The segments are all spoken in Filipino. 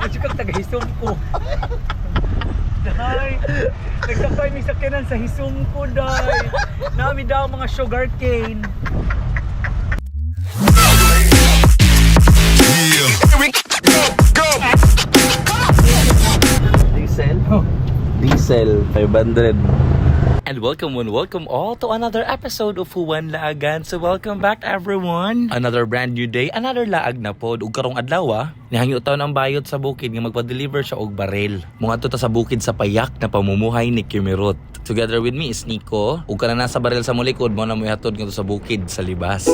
Medyo kang taga-hisong ko. Day, nagtakay may sakyanan sa hisong ko, day. Nami daw mga sugar cane. Diesel 500. And welcome all to another episode of Huwan Laagan. So welcome back everyone. Another brand new day, another laag na pod. Ug karong adlaw, nihangyo taon ang bayot sa bukid nga magpa-deliver siya og barel. Mungadto ta sa bukid sa payak na pamumuhay ni Kimirot. Together with me is Nico. Ug kana nasa barel sa mulikod mo na mo ihatod ngadto sa bukid sa Libas.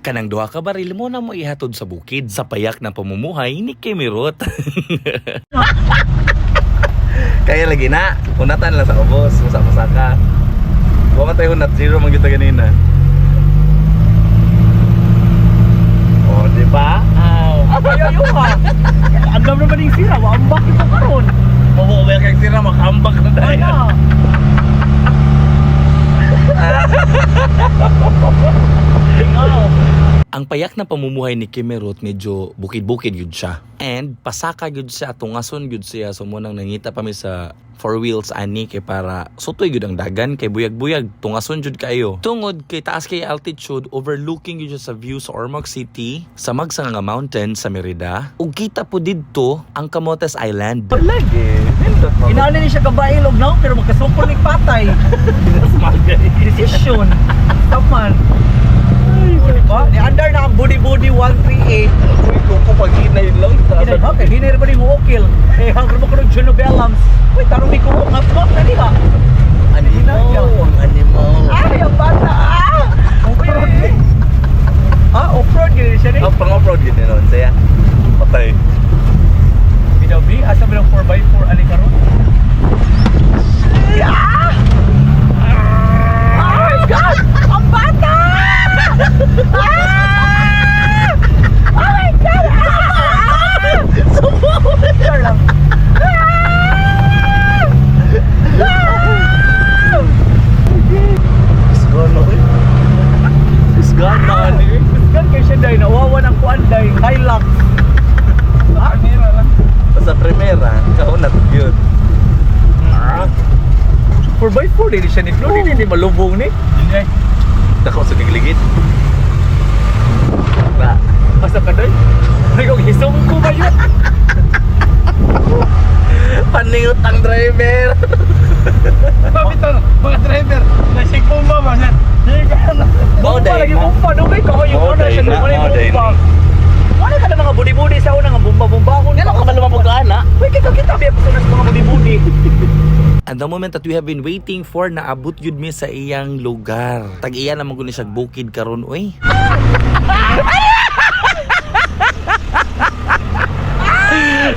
Kanang duha ka baril mo na mo ihatod sa bukid sa payak na pamumuhay ni Kimirot. Kaya lagi na, hunatan lang sa kabos, masaka. Huwag tayo hunat, zero man kita ganina. O, diba? Ayaw ka. Ang dami naman yung sira, maambak ito karon. Mabuwel kang sira, makambak na tayo. Ang payak na pamumuhay ni Kimirot medyo bukid-bukid yun siya. And pasaka yun siya, tungason yun siya. So munang nangita pa mi sa 4 wheels ani kay para sutoy yun ang dagan kay buyag-buyag. Tungason yun kayo. Tungod kay taas kay altitude, overlooking yun siya sa view sa Ormoc City, sa Magsanga Mountain sa Merida. Ug kita po didto ang Camotes Island. Lagi. Inaano ni siya kabailog na pero magkasukol ni patay. Decision. Taman. Diba? Ni-under na ang body 138. Uy, kung pag-hinay lang. Okay, hinay ba rin mo okil? Eh, hanggang mo ko ng Junobellams. Uy, tarong may kuho nga po na niya. Ang animal. Ay, ang bata! Off-road eh. Off-road yun siya rin. Pang-off-road yun nun. Saya. Patay. Binabi, asa mo ng 4x4 alikaron? Ah! Oh my God! Ang bata! Ah! Oh my God! Ah! Sure lang. Ah! Ah! It's gone na eh. It's gone na eh. Iskan kayo siya dahil nawawan ang kuan dahil Hilux. Ah, nira lang. Sa primera, kaunat yun. 4x4 din siya ni Flo, hindi malubong ni. Hindi. Dako sa gigligid. Ba, Basta ka doon. Ay, kung hisong ko ba yun? paniut ang driver. Bakit ano? Mga driver, nasig bomba man. Bomba lagi bomba. Dugay ka ko yung ano siya. Dugay bomba. Wala ka na mga budi-budi sa una nga bomba-bomba ako. Yan ako malumabog ka na. Uy, kita biya ko sa mga budi-budi. And the moment that we have been waiting for, naabot yun mi sa iyang lugar. Tag-iya naman ko ni siya bukid karon uy.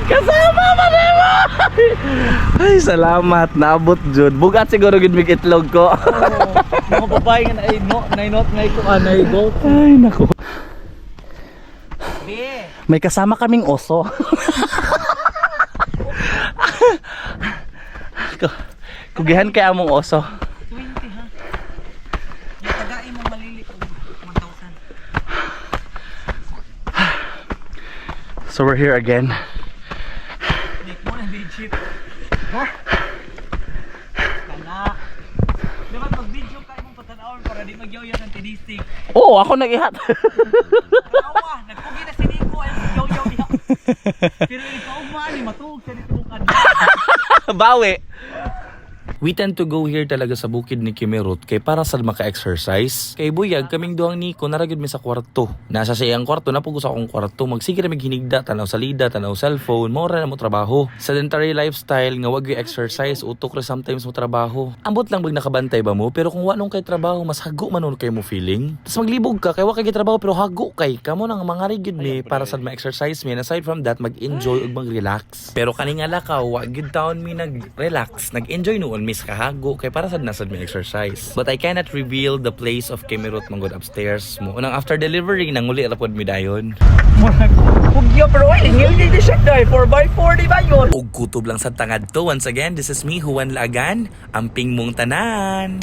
Kasama pa mo! Ay, salamat. Naabot jud. Bugat siguro gid mig itlog ko. Mga babae nga na-not ngay ko anay go. Ay, nako. Be. May kasama kaming oso. Kugihan kay among oso. 20 ha. Yung tagain mo malili ko 1,000. So we're here again. Make mo na legit. Ha? Kana. Dapat mag-video ka imong patanawon para di magyaw-yaw ng tinistig. Oh, ako nag-ihat. Tawa, nagpugi na si Nico ay magyaw-yaw niya. Pero ikaw man, matuog siya dito ka. Bawi. We tend to go here talaga sa bukid ni Kimirot kay para sa maka-exercise. Kay buyag kaming duhang Nico naragid mi sa kwarto. Nasa sa iyang kwarto, napugos akong kwarto. Magsige na maghinigda, tanaw salida, tanaw cellphone, maura na mo trabaho. Sedentary lifestyle nga wag exercise, utok ra sometimes mo trabaho. Ambot lang bag nakabantay ba mo, pero kung wanong kay trabaho, mas hago man kay mo feeling. Tas maglibog ka kay wa kay trabaho pero hago kay kamo nang mga rigid mi para sa ma-exercise mi. And aside from that, mag-enjoy ug mag-relax. Pero kaning lakaw, wa gyud taon mi nag-relax, nag-enjoy noon mi sa kahago kay para sad nasad mi exercise. But I cannot reveal the place of Kimirot manggod upstairs mo. Unang after delivery nanguli ra pod mi dayon. Murag bugyo pero ay ingil di siya dai 4x4 di ba yun? Og kutob lang sa tangad to. Once again, this is me, Juan Lagan. Amping mong tanan.